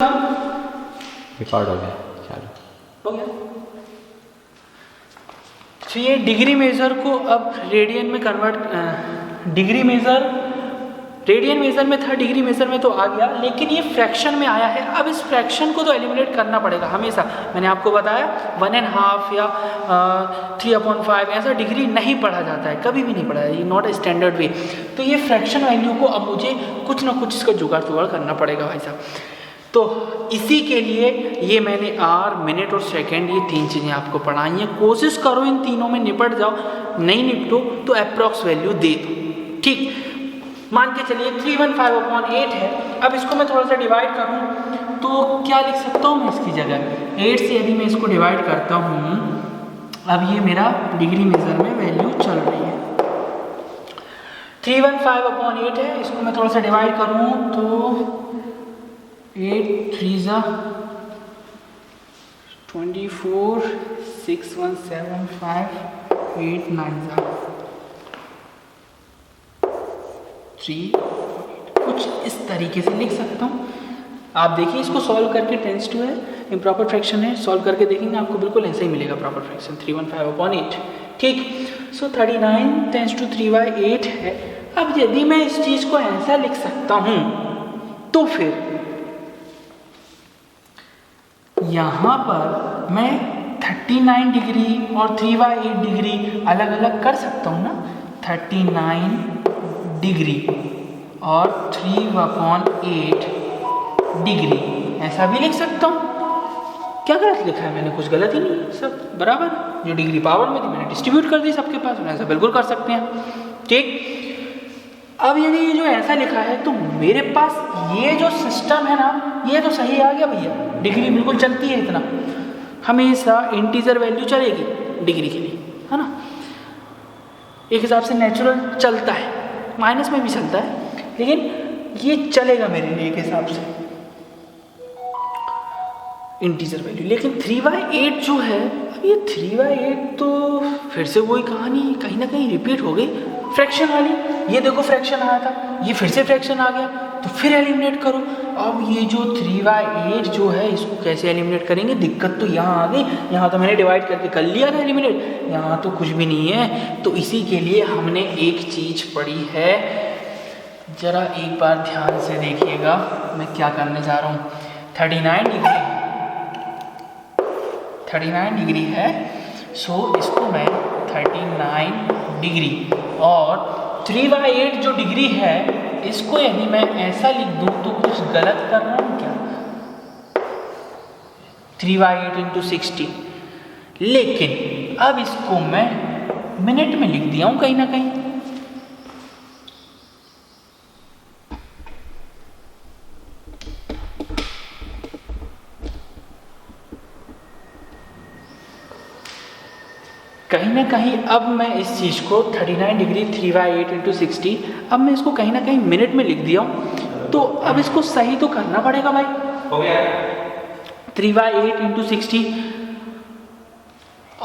Record हो गया, चलो हो गया। तो ये डिग्री मेजर को अब रेडियन में convert, degree measure radian measure में था, डिग्री मेजर में तो आ गया, लेकिन ये फ्रैक्शन में आया है। अब इस फ्रैक्शन को तो एलिमिनेट करना पड़ेगा हमेशा। मैंने आपको बताया 1.5 या 3/5 ऐसा डिग्री नहीं पढ़ा जाता है, कभी भी नहीं पढ़ा है, ये नॉट ए स्टैंडर्ड वे। तो ये फ्रैक्शन वैल्यू को अब मुझे कुछ ना कुछ इसका जुगाड़ करना पड़ेगा भाई साहब। तो इसी के लिए ये मैंने आर, मिनट और सेकेंड, ये 3 चीज़ें आपको पढ़ाई हैं। कोशिश करो इन तीनों में निपट जाओ, नहीं निपटो तो अप्रॉक्स वैल्यू दे दो, ठीक। मान के चलिए 315/8 है। अब इसको मैं थोड़ा सा डिवाइड करूं तो क्या लिख सकता हूं मैं इसकी जगह 8 से यदि मैं इसको डिवाइड करता हूं, अब ये मेरा डिग्री मेजर में वैल्यू चल रही है। 315/8 है, इसको मैं थोड़ा सा डिवाइड करूं तो 8 3 जा 24, 6 1 7 5 8 9 जा 3, कुछ इस तरीके से लिख सकता हूँ। आप देखिए इसको सॉल्व करके 10 टू है, इम्प्रॉपर फ्रैक्शन है, सॉल्व करके देखेंगे आपको बिल्कुल ऐसे ही मिलेगा प्रॉपर फ्रैक्शन 315/8, ठीक। सो 39 10 टू 3/8 है। अब यदि मैं इस चीज़ को ऐसा लिख सकता हूँ तो फिर यहाँ पर मैं 39 डिग्री और 3/8 डिग्री अलग अलग कर सकता हूँ ना। 39 डिग्री और 3/8 डिग्री ऐसा भी लिख सकता हूँ। क्या गलत लिखा है मैंने? कुछ गलत ही नहीं, सब बराबर। जो डिग्री पावर में थी मैंने डिस्ट्रीब्यूट कर दी सबके पास, ऐसा बिल्कुल कर सकते हैं, ठीक। अब यदि ये जो ऐसा लिखा है तो मेरे पास ये जो सिस्टम है ना, ये तो सही आ गया भैया, डिग्री बिल्कुल चलती है, इतना हमेशा इंटीजर वैल्यू चलेगी डिग्री के लिए, है ना। एक हिसाब से नेचुरल चलता है, माइनस में भी चलता है, लेकिन ये चलेगा मेरे लिए एक हिसाब से इंटीजर वैल्यू। लेकिन 3/8 जो है, अब ये 3/8 तो फिर से वही कहानी कहीं ना कहीं रिपीट हो गई, फ्रैक्शन वाली। ये देखो फ्रैक्शन आया था, ये फिर से फ्रैक्शन आ गया, तो फिर एलिमिनेट करो। अब ये जो 3/8 जो है, इसको कैसे एलिमिनेट करेंगे? दिक्कत तो यहाँ आ गई। यहाँ तो मैंने डिवाइड करके कर लिया था एलिमिनेट, यहाँ तो कुछ भी नहीं है। तो इसी के लिए हमने एक चीज़ पढ़ी है, जरा एक बार ध्यान से देखिएगा मैं क्या करने जा रहा हूँ। 39 डिग्री है, सो इसको मैं 39 डिग्री और 3/8 जो डिग्री है, इसको यदि मैं ऐसा लिख दूँ तो कुछ गलत कर रहा हूँ क्या? 3/8 × 60, लेकिन अब इसको मैं मिनट में लिख दिया हूँ कहीं ना कहीं। कहीं ना कहीं अब मैं इस चीज़ को 39 डिग्री 3/8 × 60, अब मैं इसको कहीं ना कहीं मिनट में लिख दिया हूँ। तो अब इसको सही तो करना पड़ेगा भाई। हो गया 3/8 × 60,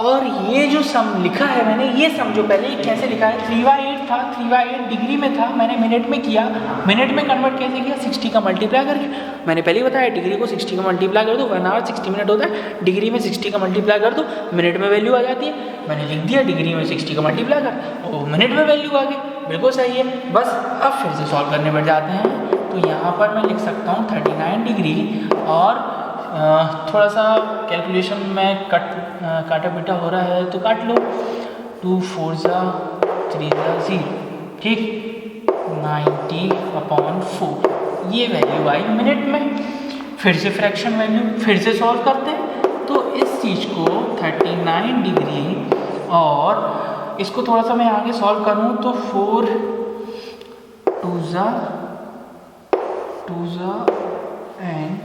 और ये जो सम लिखा है मैंने, ये समझो पहले ये कैसे लिखा है। 3/8 था, 3/8 डिग्री में था, मैंने मिनट में किया। मिनट में कन्वर्ट कैसे किया? 60 का मल्टीप्लाई करके। मैंने पहले ही बताया डिग्री को 60 का मल्टीप्लाई कर दो, 1 आवर 60 मिनट होता है, डिग्री में 60 का मल्टीप्लाई कर दो, मिनट में वैल्यू आ जाती है। मैंने लिख दिया डिग्री में 60 का मल्टीप्लाई कर, और मिनट में वैल्यू आ गई, बिल्कुल सही है। बस अब फिर से सॉल्व करने बैठ जाते हैं। तो यहाँ पर मैं लिख सकता हूँ 39 डिग्री और थोड़ा सा कैलकुलेशन में काटा पीटा हो रहा है तो काट लो। 2 4 जा 3 जा 0, ठीक। 90/4 ये वैल्यू आई मिनट में। फिर से फ्रैक्शन वैल्यू फिर से सॉल्व करते हैं। तो इस चीज़ को 39 डिग्री और इसको थोड़ा सा मैं आगे सॉल्व करूँ तो 4 2 जा एंड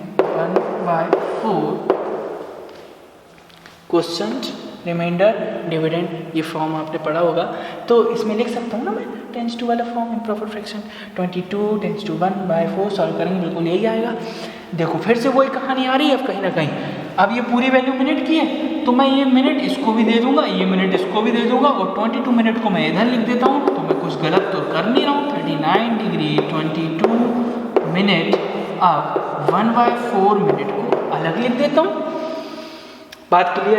1/4 क्वेश्चन रिमाइंडर डिविडेंड, ये फॉर्म आपने पढ़ा होगा। तो इसमें लिख सकता हूँ ना मैं 10 टू वाला form, improper fraction 22 10 two 1/4 solve करेंगे, बिल्कुल यही आएगा। देखो फिर से वही कहानी आ रही है अब कहीं ना कहीं। अब ये पूरी वैल्यू मिनट की है, तो मैं ये मिनट इसको भी दे दूंगा, ये मिनट इसको भी दे दूंगा, और 22 मिनट को मैं इधर लिख देता हूँ। तो मैं कुछ गलत तो कर नहीं रहा हूँ। 39 डिग्री 22 मिनट अब 1/4 मिनट को अलग लिख देता हूँ। बात क्लियर?